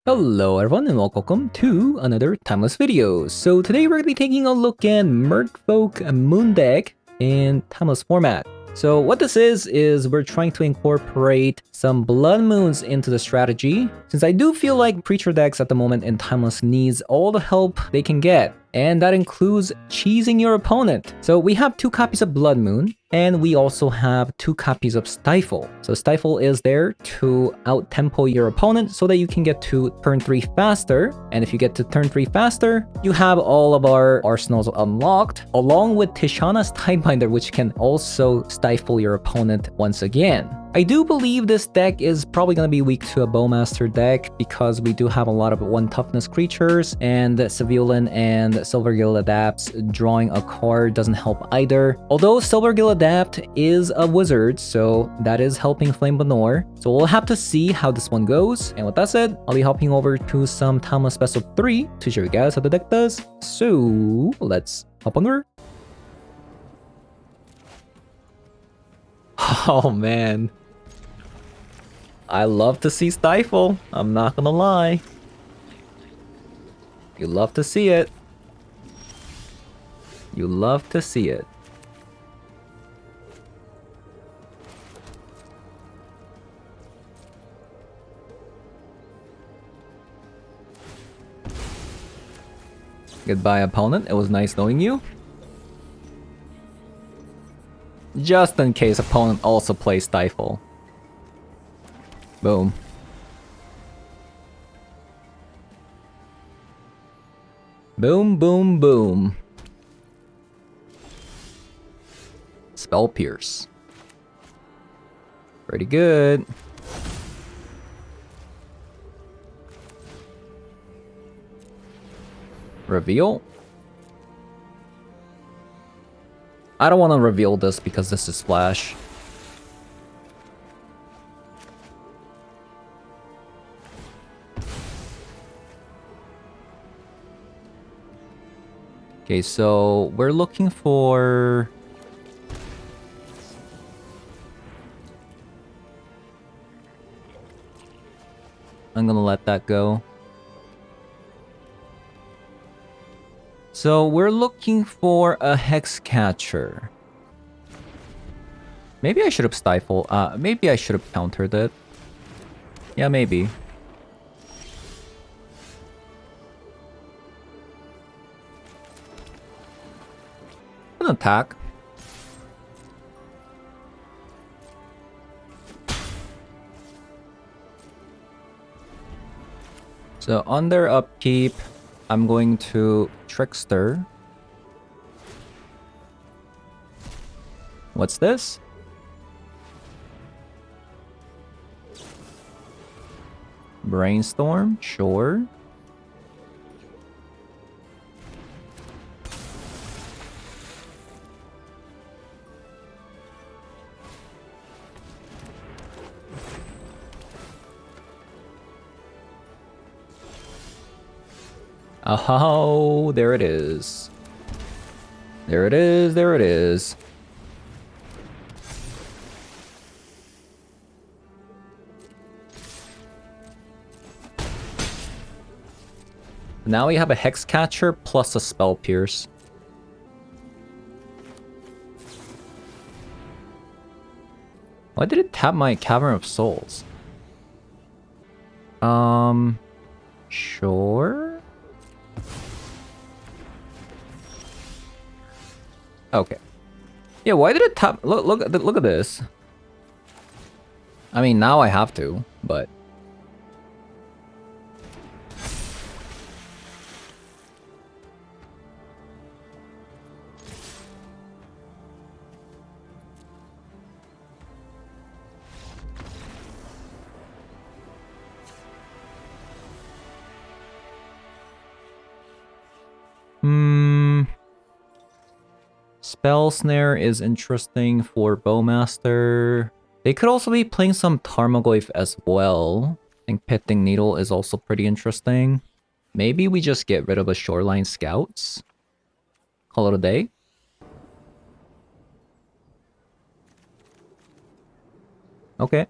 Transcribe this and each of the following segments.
Hello everyone and welcome to another Timeless video. So today we're going to be taking a look at Merfolk Moon Deck in Timeless format. So what this is we're trying to incorporate some Blood Moons into the strategy, since I do feel like Preacher decks at the moment in Timeless needs all the help they can get. And that includes cheesing your opponent. So we have 2 copies of Blood Moon, and we also have 2 copies of Stifle. So Stifle is there to out-tempo your opponent so that you can get to turn 3 faster. And if you get to turn 3 faster, you have all of our arsenals unlocked, along with Tishana's Tidebinder, which can also stifle your opponent once again. I do believe this deck is probably going to be weak to a Bowmaster deck because we do have a lot of 1 toughness creatures, and Civilian and Silver Gill Adapts drawing a card doesn't help either. Although Silver Gill Adapt is a wizard, so that is helping Flame Manor. So we'll have to see how this one goes. And with that said, I'll be hopping over to some Timeless Best of 3 to show you guys how the deck does. So let's hop over. Oh man. I love to see Stifle, I'm not gonna lie. You love to see it. You love to see it. Goodbye, opponent. It was nice knowing you. Just in case opponent also plays Stifle. Boom. Boom, boom, boom. Spell Pierce. Pretty good. Reveal. I don't want to reveal this because this is Flash. Okay, so we're looking for... I'm gonna let that go. So we're looking for a Hex Catcher. Maybe I should have stifled. Maybe I should have countered it. Yeah, maybe. An attack. So on their upkeep, I'm going to Trickster. What's this? Brainstorm, sure. Oh, there it is. There it is, there it is. Now we have a Hex Catcher plus a Spell Pierce. Why did it tap my Cavern of Souls? Sure. Okay. Yeah, why did it tap? Look at this. I mean, now I have to, but Spell Snare is interesting for Bowmaster. They could also be playing some Tarmogoyf as well. I think Pitting Needle is also pretty interesting. Maybe we just get rid of a Shoreline Scouts. Call it a day. Okay.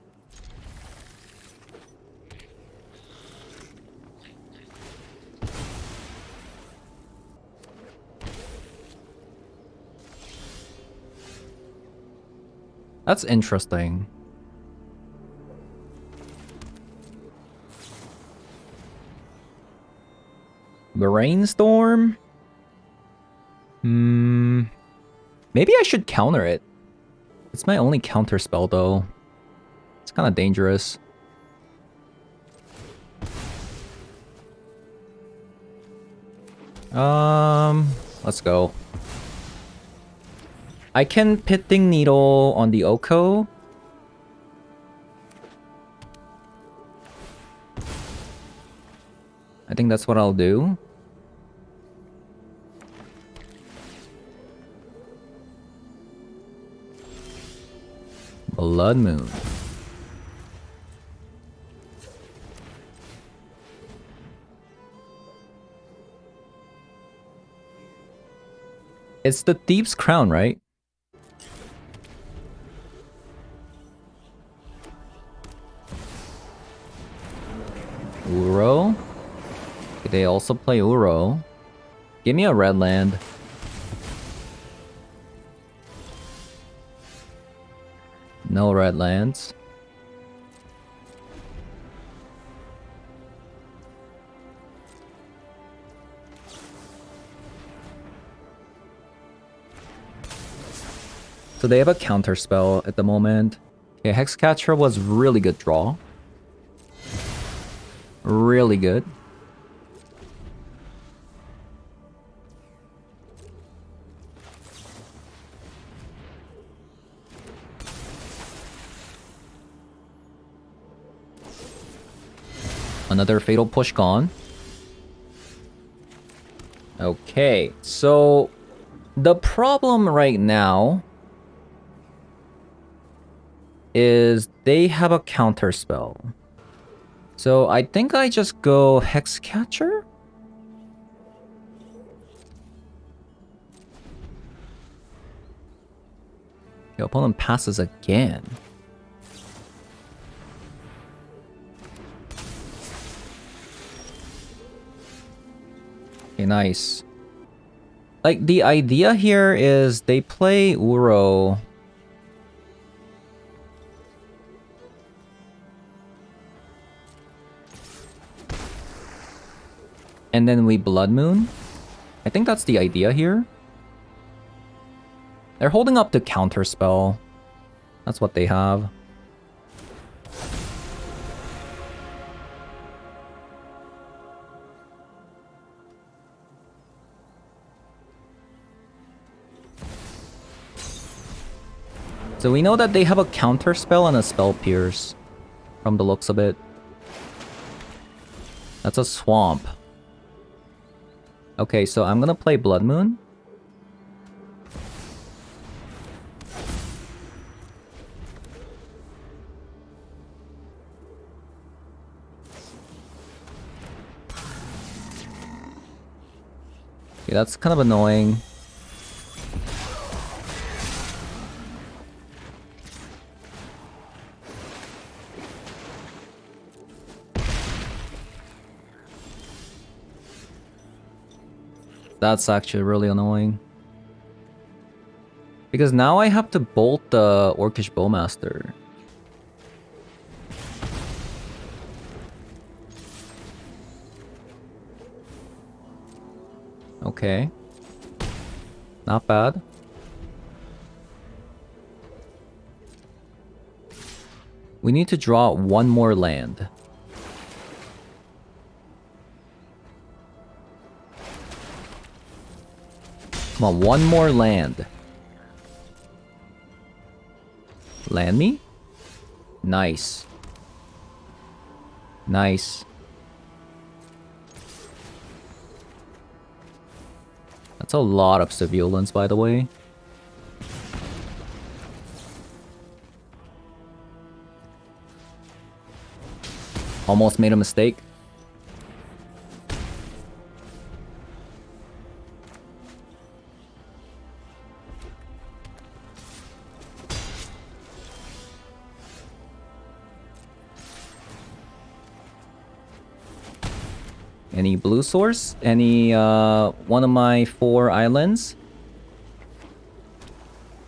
That's interesting. Brainstorm? Maybe I should counter it. It's my only counter spell though. It's kind of dangerous. Let's go. I can Pitting Needle on the Oko. I think that's what I'll do. Blood Moon. It's the Thief's Crown, right? Uro. They also play Uro. Give me a red land. No red lands. So they have a counter spell at the moment. Okay, Hexcatcher was really good draw. Really good. Another Fatal Push gone. Okay, so the problem right now is they have a counter spell. So I think I just go Hexcatcher? The opponent passes again. Okay, nice. Like, the idea here is they play Uro. And then we Blood Moon. I think that's the idea here. They're holding up the counter spell. That's what they have. So we know that they have a counter spell and a spell pierce. From the looks of it. That's a swamp. Okay, so I'm gonna play Blood Moon. Okay, that's kind of annoying. That's actually really annoying. Because now I have to bolt the Orcish Bowmaster. Okay. Not bad. We need to draw one more land. Come on, one more land. Land me? Nice. Nice. That's a lot of Civilians, by the way. Almost made a mistake. Any blue source? Any one of my 4 islands?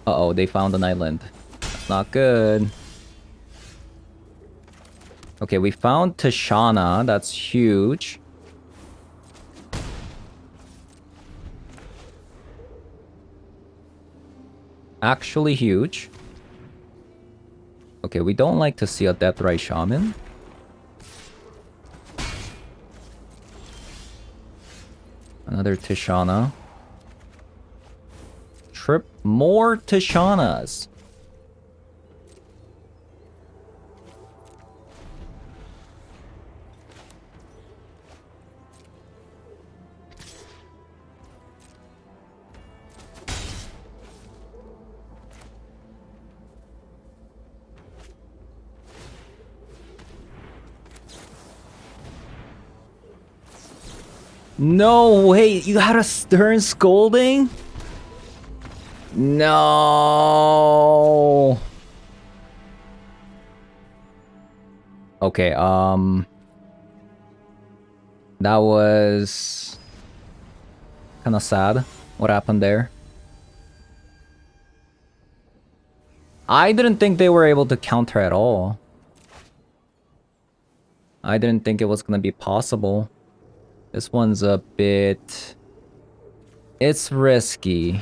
Uh-oh, they found an island. That's not good. Okay, we found Tishana. That's huge. Actually huge. Okay, we don't like to see a Deathrite Shaman. Another Tishana. Trip more Tishanas. No, wait, you had a Stern Scolding? No. Okay, that was kind of sad. What happened there? I didn't think they were able to counter at all. I didn't think it was gonna be possible. This one's a bit... It's risky.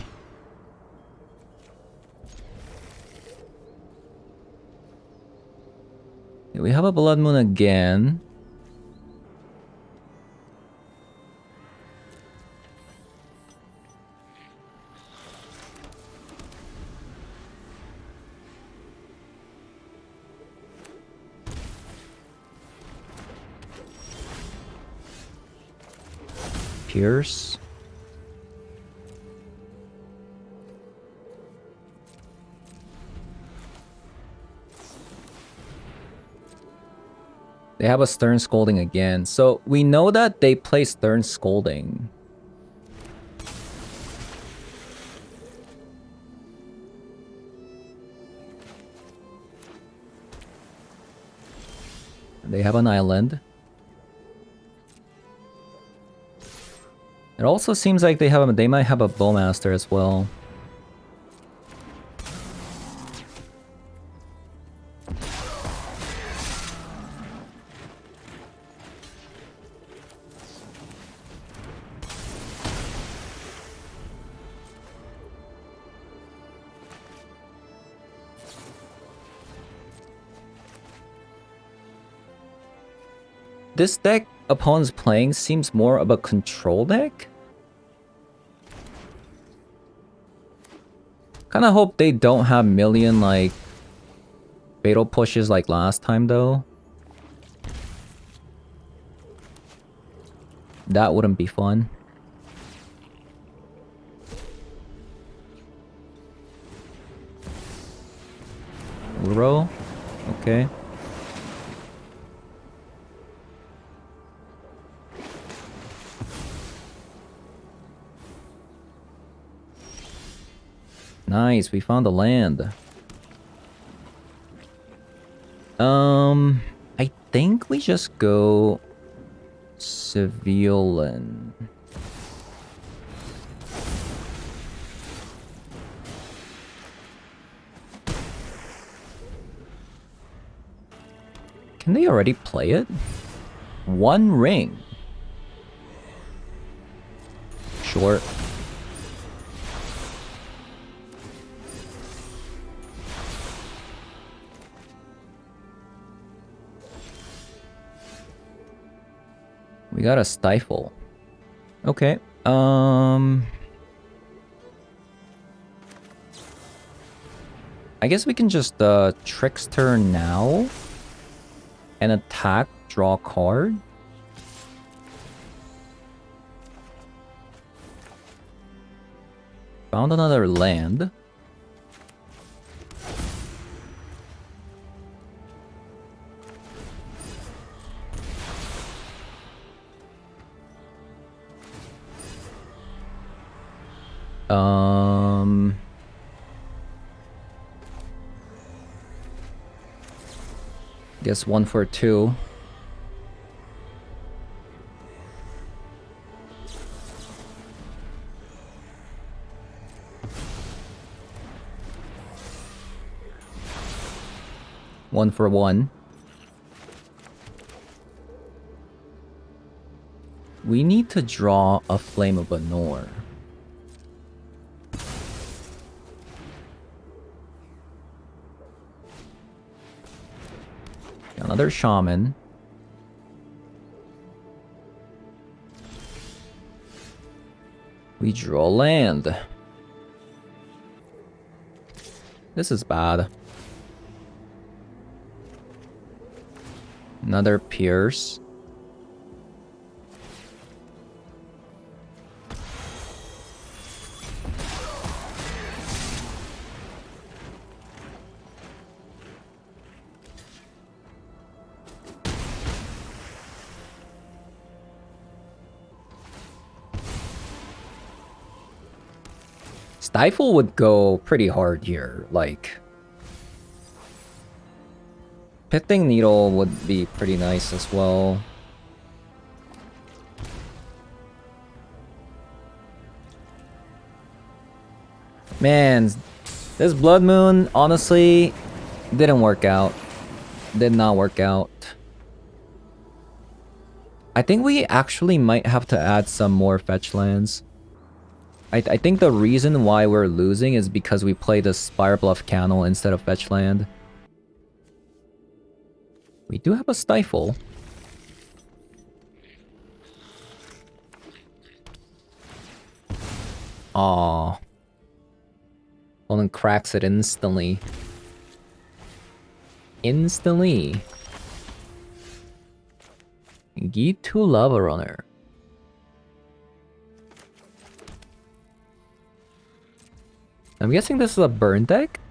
We have a Blood Moon again. Pierce. They have a Stern Scolding again. So we know that they play Stern Scolding. They have an island. It also seems like they might have a Bowmaster as well. This deck opponent's playing seems more of a control deck. Kinda hope they don't have million like fatal pushes like last time though. That wouldn't be fun. Uro? Okay. Nice, we found the land. I think we just go civilian. Can they already play it? One ring. Short. We got a Stifle. Okay. I guess we can just Trickster now and attack, draw a card. Found another land. Guess 1 for 2. 1 for 1. We need to draw a Flame of Manor. Another Shaman. We draw land. This is bad. Another Pierce. Stifle would go pretty hard here, like... Pithing Needle would be pretty nice as well. Man, this Blood Moon, honestly, didn't work out. Did not work out. I think we actually might have to add some more fetch lands. I think the reason why we're losing is because we played the Spire Bluff Canal instead of fetch land. We do have a Stifle. Aww. Opponent cracks it instantly. Instantly. G2 Lava Runner. I'm guessing this is a burn deck?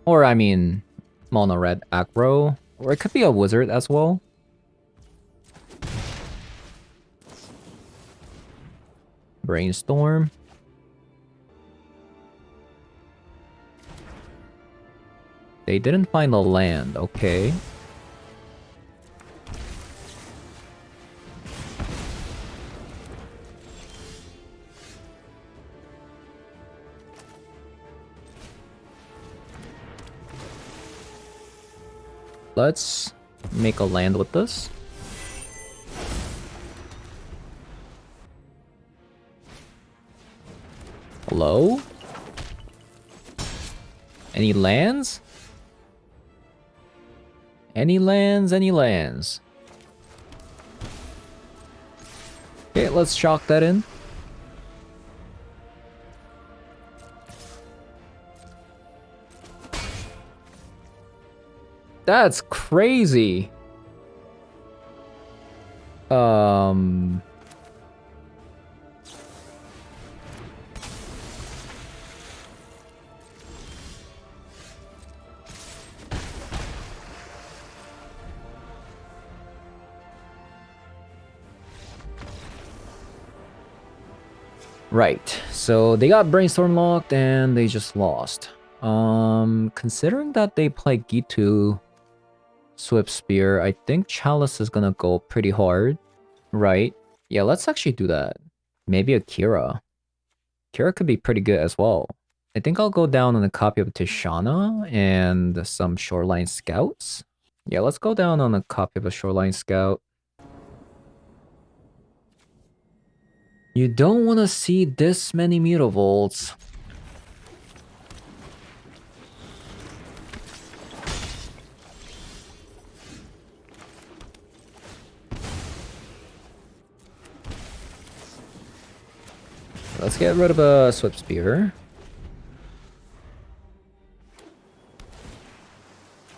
Or, I mean, mono red aggro. Or it could be a wizard as well. Brainstorm. They didn't find the land, okay. Let's make a land with this. Hello? Any lands? Any lands? Any lands? Okay, let's chalk that in. That's crazy. Right, so they got Brainstorm locked and they just lost. Considering that they play Gitu Swift Spear, I think Chalice is gonna go pretty hard, right? Yeah, let's actually do that. Maybe a Kira. Kira could be pretty good as well. I think I'll go down on a copy of Tishana and some Shoreline Scouts. Yeah, let's go down on a copy of a Shoreline Scout. You don't want to see this many Mutavolts. Let's get rid of a Swift Spear.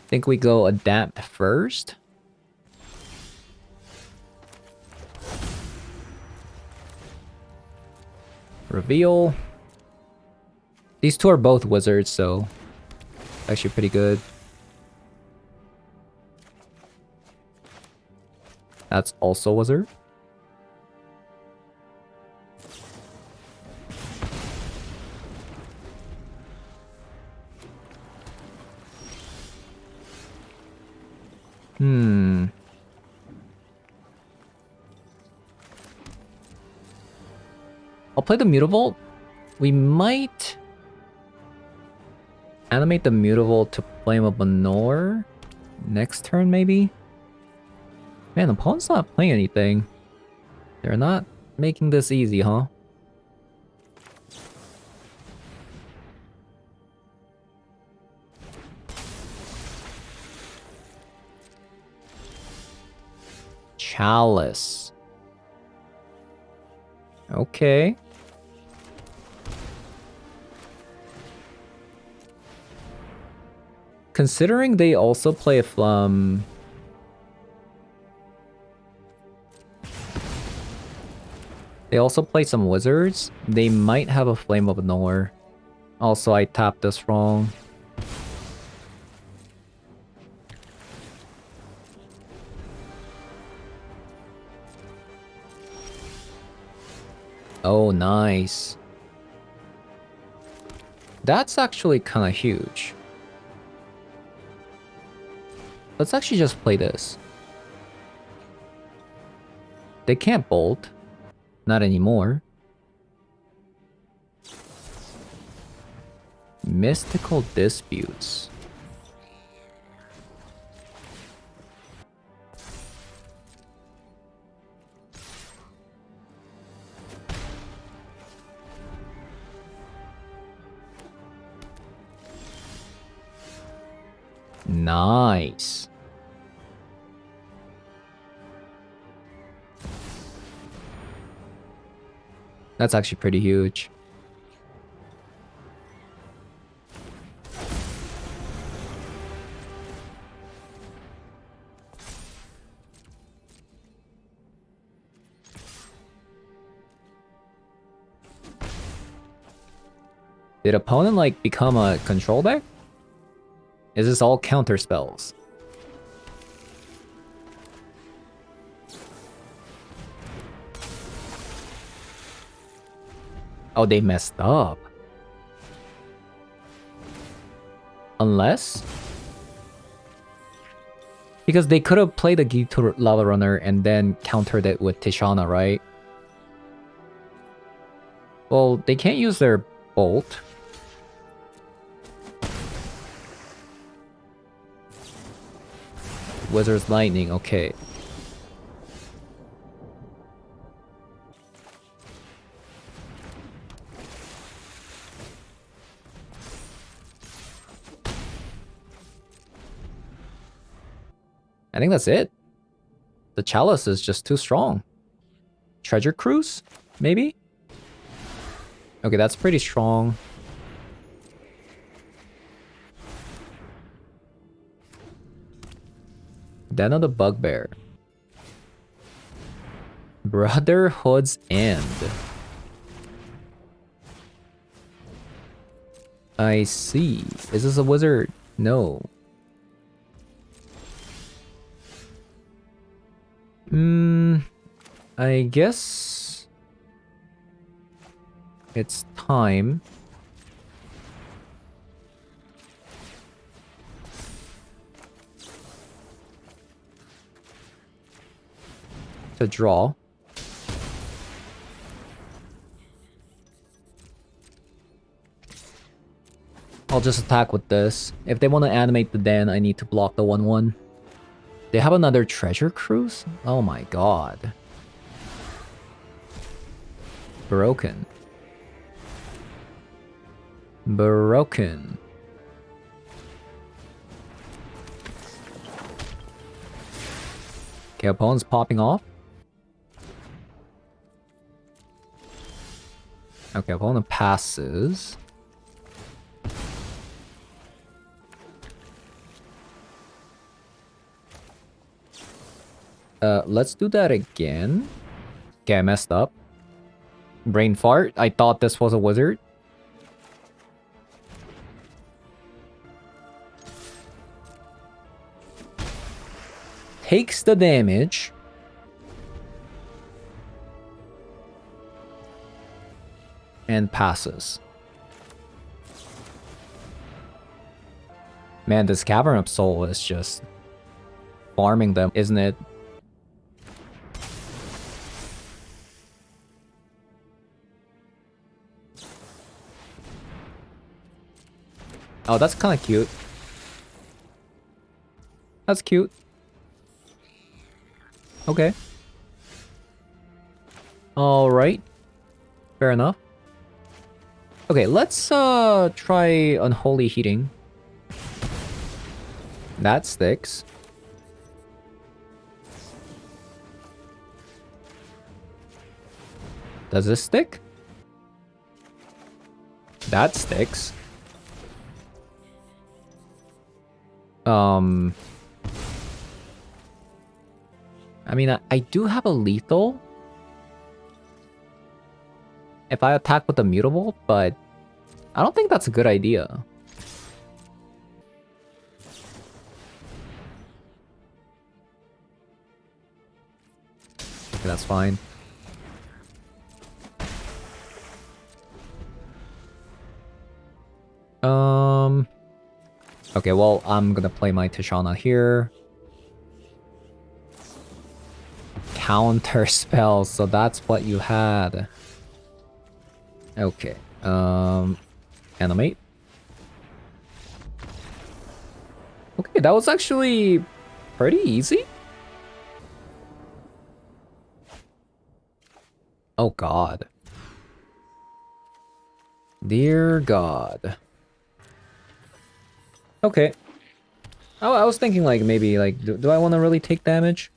Think we go Adapt first. Reveal. These two are both wizards, so actually pretty good. That's also wizard. I'll play the Mutavault. We might animate the Mutavault to Flame of Manor. Next turn, maybe? Man, the opponent's not playing anything. They're not making this easy, huh? Chalice. Okay. Considering they also play a they also play some wizards, they might have a Flame of Nowhere. Also, I tapped this wrong. Oh, nice. That's actually kind of huge. Let's actually just play this. They can't bolt. Not anymore. Mystical Disputes. Nice. That's actually pretty huge. Did opponent like become a control deck? Is this all counter spells? Oh, they messed up. Unless? Because they could have played the Gitu Lava Runner and then countered it with Tishana, right? Well, they can't use their Bolt. Wizard's Lightning, okay. I think that's it. The Chalice is just too strong. Treasure Cruise? Maybe? Okay, that's pretty strong. Den of the Bugbear. Brotherhood's End. I see. Is this a wizard? No. I guess it's time to draw. I'll just attack with this. If they want to animate the den, I need to block the 1/1. They have another Treasure Cruise? Oh my god. Broken. Broken. Okay, opponent's popping off. Okay, opponent passes. Let's do that again. Okay, I messed up. Brain fart. I thought this was a wizard. Takes the damage. And passes. Man, this Cavern of Soul is just farming them, isn't it? Oh, that's kind of cute. That's cute. Okay. Alright. Fair enough. Okay, let's try Unholy Heating. That sticks. Does this stick? That sticks. I mean, I do have a lethal if I attack with a mutable, but I don't think that's a good idea. Okay, that's fine. Okay, well, I'm gonna play my Tishana here. Counter spells, so that's what you had. Okay, animate. Okay, that was actually pretty easy. Oh god. Dear god. Okay. Oh, I was thinking like maybe like, do I want to really take damage?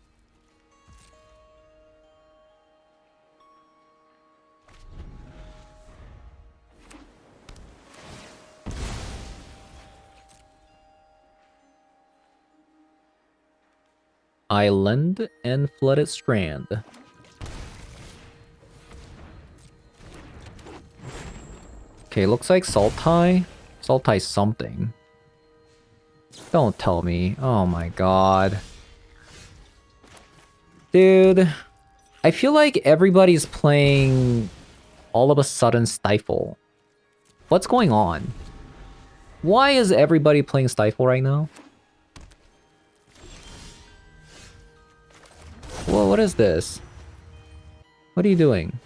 Island and Flooded Strand. Okay, looks like Sultai. Sultai something. Don't tell me. Oh my god. Dude. I feel like everybody's playing all of a sudden Stifle. What's going on? Why is everybody playing Stifle right now? Whoa, what is this? What are you doing?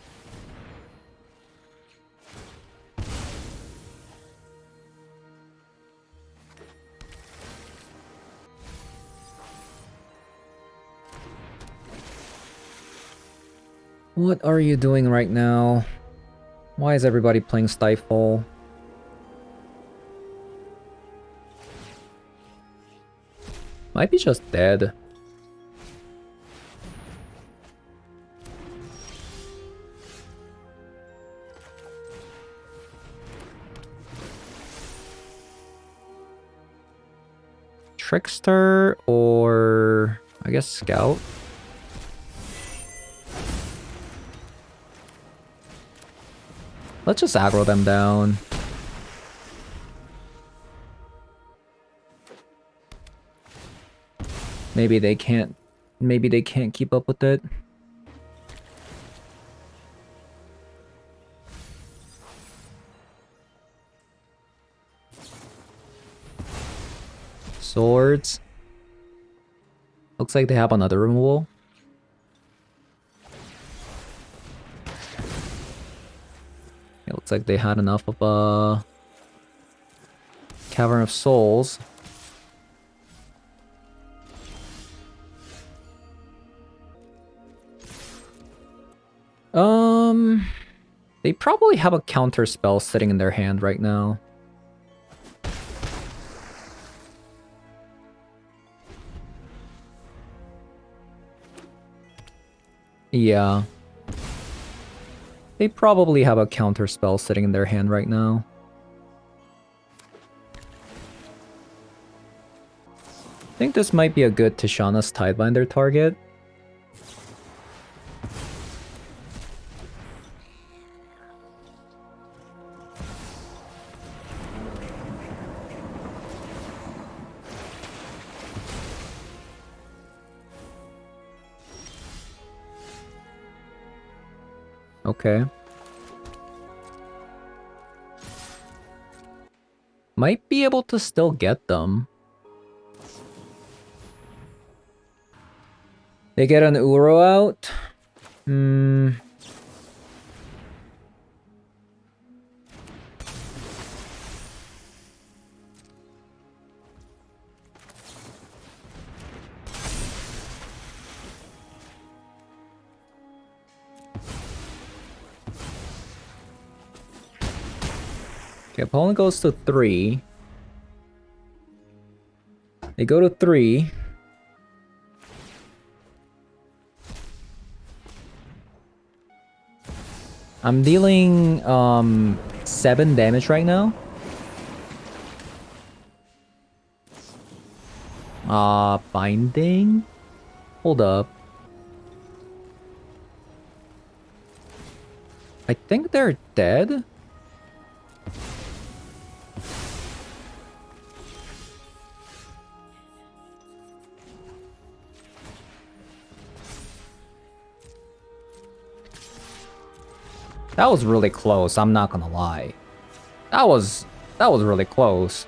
What are you doing right now? Why is everybody playing Stifle? Might be just dead. Trickster or I guess Scout. Let's just aggro them down. Maybe they can't keep up with it. Swords. Looks like they have another removal. It looks like they had enough of a Cavern of Souls. They probably have a counter spell sitting in their hand right now. Yeah. They probably have a counter spell sitting in their hand right now. I think this might be a good Tishana's Tidebinder target. Okay. Might be able to still get them. They get an Uro out. Okay, opponent goes to 3. They go to 3. I'm dealing 7 damage right now. Binding? Hold up. I think they're dead. That was really close, I'm not gonna lie. That was really close.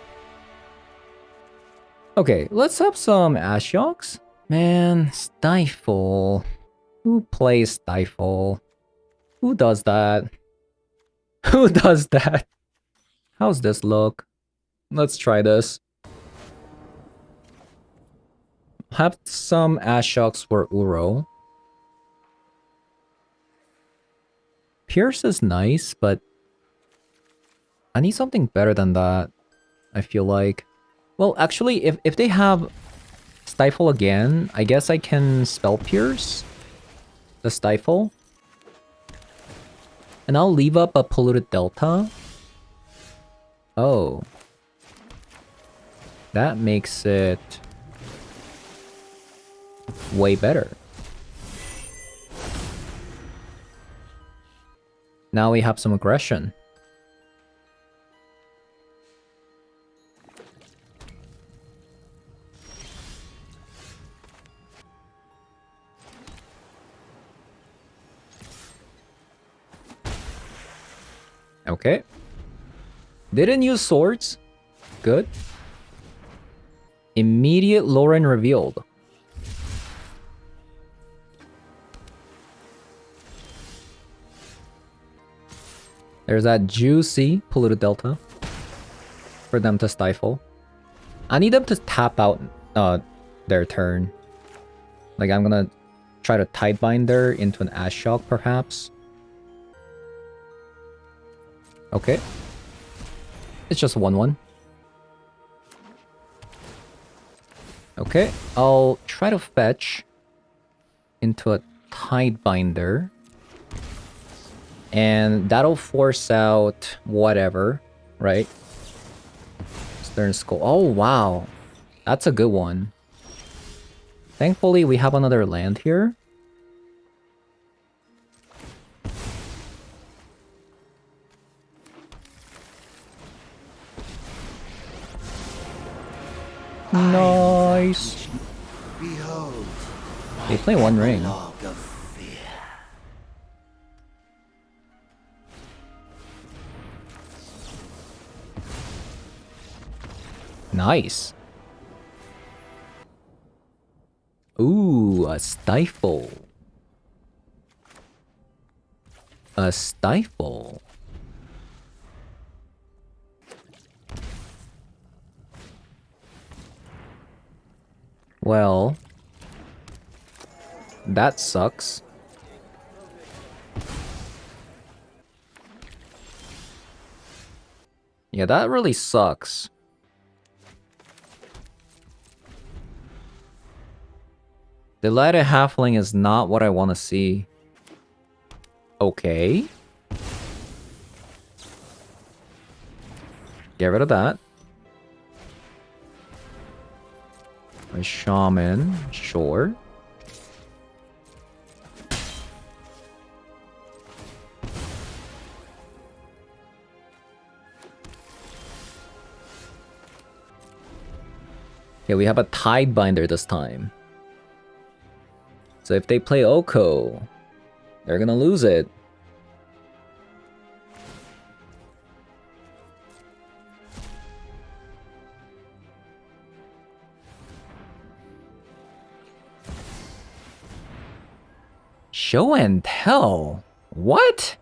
Okay, let's have some Ashocks. Man, Stifle. Who plays Stifle? Who does that? Who does that? How's this look? Let's try this. Have some Ashocks for Uro. Pierce is nice, but I need something better than that, I feel like. Well, actually, if they have Stifle again, I guess I can Spell Pierce the Stifle. And I'll leave up a Polluted Delta. Oh. That makes it way better. Now we have some aggression. Okay. Didn't use swords. Good. Immediate Lauren revealed. There's that juicy Polluted Delta for them to Stifle. I need them to tap out their turn. Like, I'm gonna try to Tidebinder into an Ashock, perhaps. Okay. It's just 1-1. Okay, I'll try to fetch into a Tidebinder. And that'll force out whatever, right? Stern Skull. Oh, wow. That's a good one. Thankfully, we have another land here. Nice. Behold, They play One Ring. log of fear. Nice. Ooh, a Stifle. A Stifle. Well, that sucks. Yeah, that really sucks. Delighted Halfling is not what I want to see. Okay. Get rid of that. My Shaman, sure. Okay, we have a Tidebinder this time. So if they play Oko, they're gonna lose it. Show and tell? What?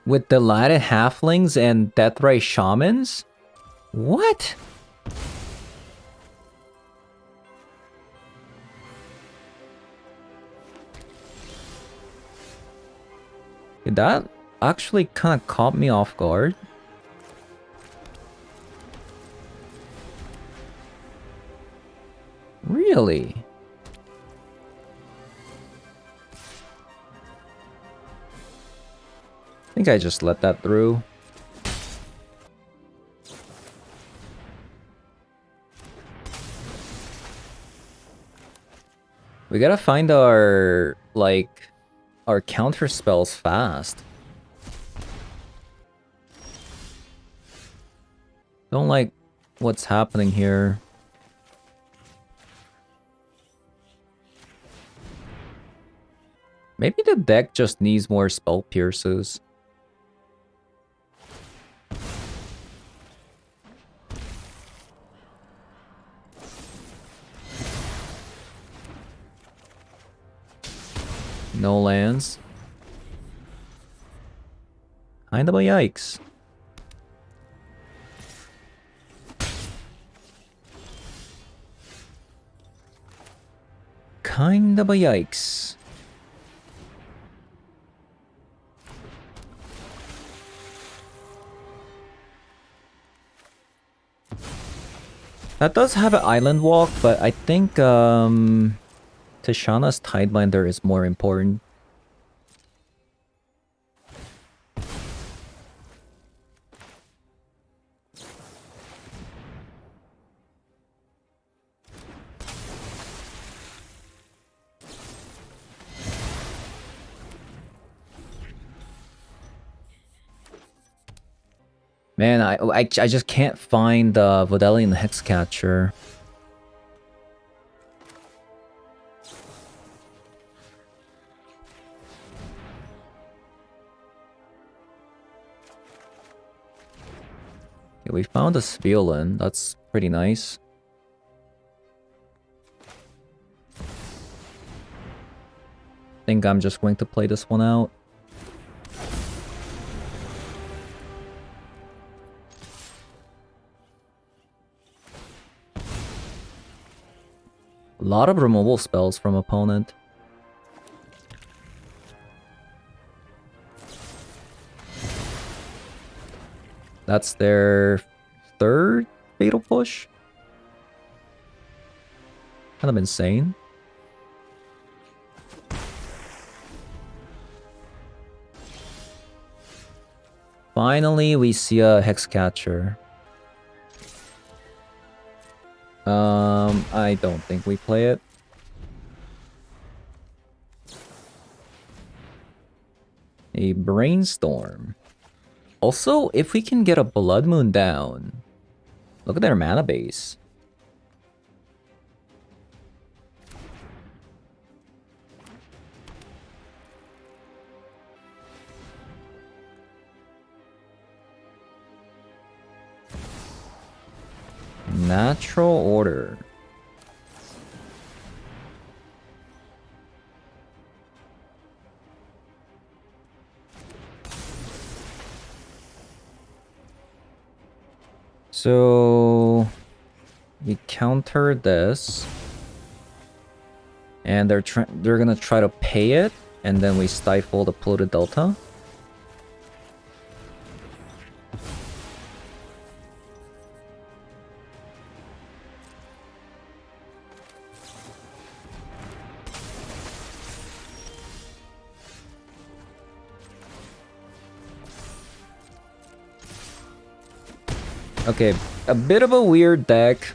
With Delighted Halflings and Deathray Shamans? What? That actually kind of caught me off guard. Really? I think I just let that through. We gotta find our, like, our counter spells fast. Don't like what's happening here. Maybe the deck just needs more spell pierces. No lands. Kind of a yikes. Kind of a yikes. That does have an island walk, but I think Tishana's Tidebinder is more important. Man, I just can't find the Vodalian Hexcatcher. Okay, we found a Stifle. That's pretty nice. Think I'm just going to play this one out. A lot of removal spells from opponent. That's their third Fatal Push. Kind of insane. Finally, we see a Hexcatcher. I don't think we play it. A Brainstorm. Also, if we can get a Blood Moon down, look at their mana base. Natural Order. So we counter this, and they're gonna try to pay it, and then we stifle the polluted delta. Okay, a bit of a weird deck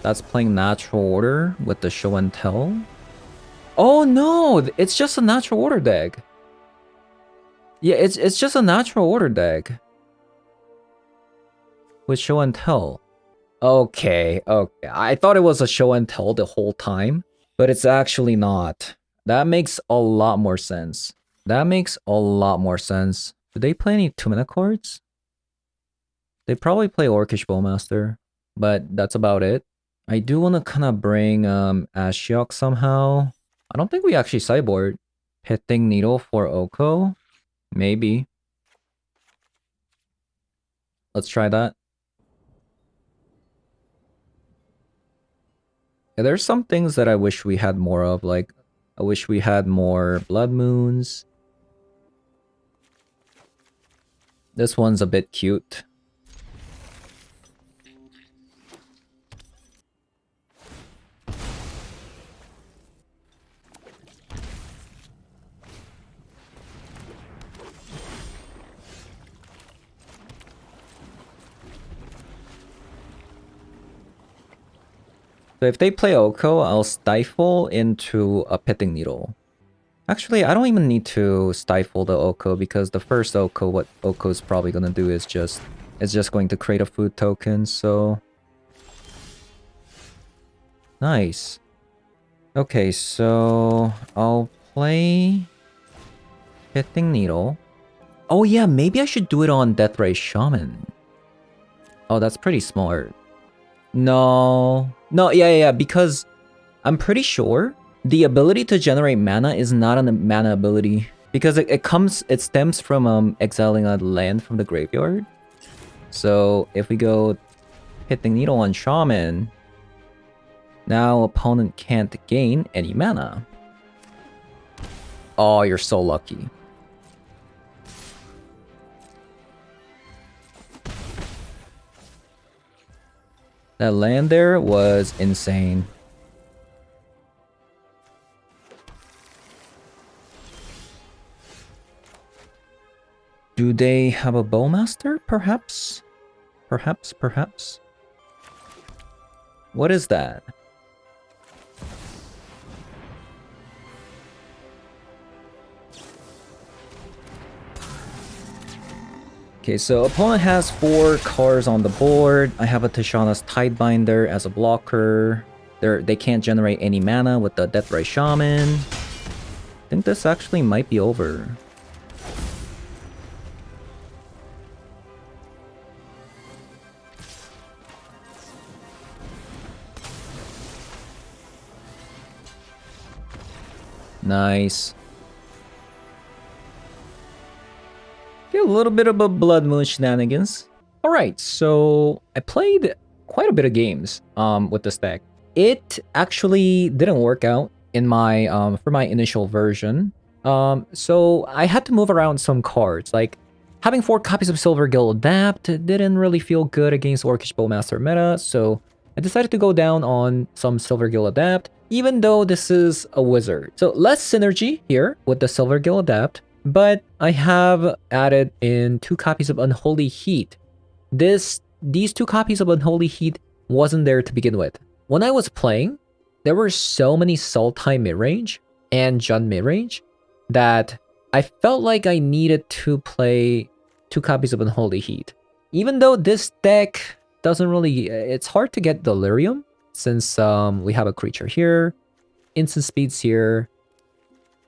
that's playing Natural Order with the Show and Tell. Oh no, it's just a Natural Order deck. Yeah, it's just a Natural Order deck with Show and Tell. Okay, okay. I thought it was a Show and Tell the whole time, but it's actually not. That makes a lot more sense. That makes a lot more sense. Do they play any 2-mana cards? They probably play Orcish Bowmaster, but that's about it. I do want to kind of bring Ashiok somehow. I don't think we actually sideboard. Pitting Needle for Oko? Maybe. Let's try that. Yeah, there's some things that I wish we had more of, like I wish we had more Blood Moons. This one's a bit cute. So if they play Oko, I'll Stifle into a Pitting Needle. Actually, I don't even need to Stifle the Oko because the first Oko, what Oko's probably gonna do is just going to create a food token, so... Nice. Okay, so I'll play Pitting Needle. Oh yeah, maybe I should do it on Deathray Shaman. Oh, that's pretty smart. No, yeah, because I'm pretty sure the ability to generate mana is not a mana ability because it stems from exiling a land from the graveyard. So if we go Pitting Needle on Shaman, now opponent can't gain any mana. Oh, you're so lucky. That land there was insane. Do they have a Bowmaster? Perhaps? Perhaps? What is that? Okay, so opponent has 4 cards on the board. I have a Tishana's Tidebinder as a blocker. They can't generate any mana with the Deathray Shaman. I think this actually might be over. Nice. Get a little bit of a Blood Moon shenanigans. Alright, so I played quite a bit of games with this deck. It actually didn't work out in my for my initial version. So I had to move around some cards. Like having 4 copies of Silver Gill Adapt didn't really feel good against Orcish Bowmaster meta, so I decided to go down on some Silver Gill Adapt, even though this is a wizard. So less synergy here with the Silver Gill Adapt. But I have added in 2 copies of Unholy Heat. These 2 copies of Unholy Heat wasn't there to begin with. When I was playing, there were so many Sultai midrange and Jund midrange that I felt like I needed to play 2 copies of Unholy Heat. Even though this deck doesn't really... It's hard to get Delirium since we have a creature here, instant speeds here,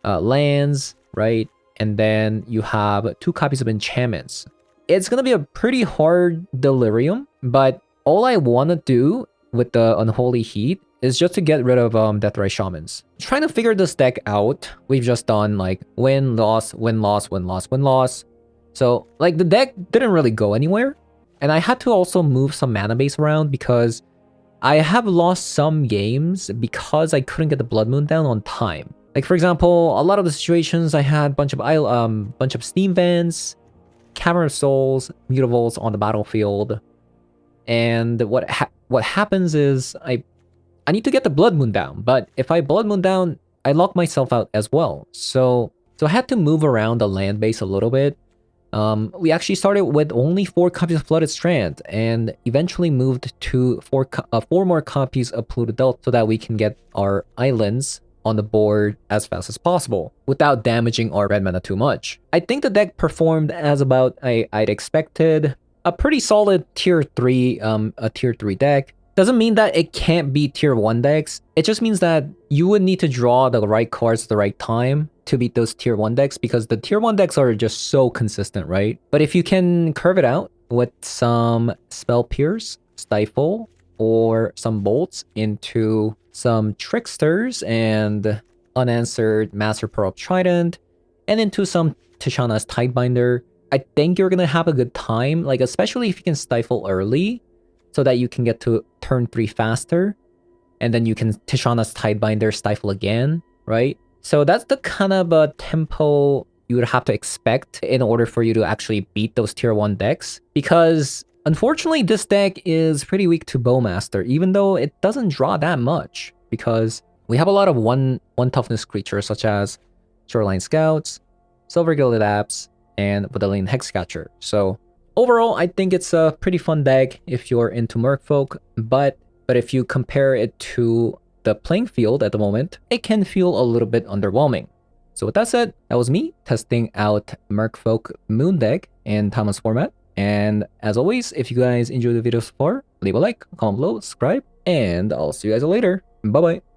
lands, right? And then you have 2 copies of enchantments. It's gonna be a pretty hard Delirium, but all I want to do with the Unholy Heat is just to get rid of Deathray Shamans. Trying to figure this deck out, we've just done like win, loss, win, loss, win, loss, win, loss. So like the deck didn't really go anywhere. And I had to also move some mana base around because I have lost some games because I couldn't get the Blood Moon down on time. Like for example, a lot of the situations I had bunch of Steam Vents, Cavern of Souls, Mutavaults on the battlefield, and what happens is I need to get the Blood Moon down. But if I Blood Moon down, I lock myself out as well. So I had to move around the land base a little bit. We actually started with only 4 copies of Flooded Strand, and eventually moved to 4 more copies of Polluted Delta so that we can get our islands on the board as fast as possible without damaging our red mana too much. I think the deck performed as about I'd expected. A pretty solid tier 3 deck. Doesn't mean that it can't be tier 1 decks. It just means that you would need to draw the right cards at the right time to beat those tier 1 decks, because the tier 1 decks are just so consistent, right? But if you can curve it out with some Spell Pierce, Stifle, or some bolts into some Tricksters and unanswered Master Pearl Trident, and into some Tishana's Tidebinder, I think you're gonna have a good time, like especially if you can Stifle early so that you can get to turn 3 faster, and then you can Tishana's Tidebinder Stifle again, right? So that's the kind of tempo you would have to expect in order for you to actually beat those tier 1 decks. Because unfortunately, this deck is pretty weak to Bowmaster, even though it doesn't draw that much. Because we have a lot of one toughness creatures such as Shoreline Scouts, Silver Gilded Apps, and Vidalian Hexcatcher. So overall, I think it's a pretty fun deck if you're into Merfolk, but if you compare it to the playing field at the moment, it can feel a little bit underwhelming. So with that said, that was me testing out Merfolk Moon deck in timeless format. And as always, if you guys enjoyed the video so far, leave a like, comment below, subscribe, and I'll see you guys later. Bye bye.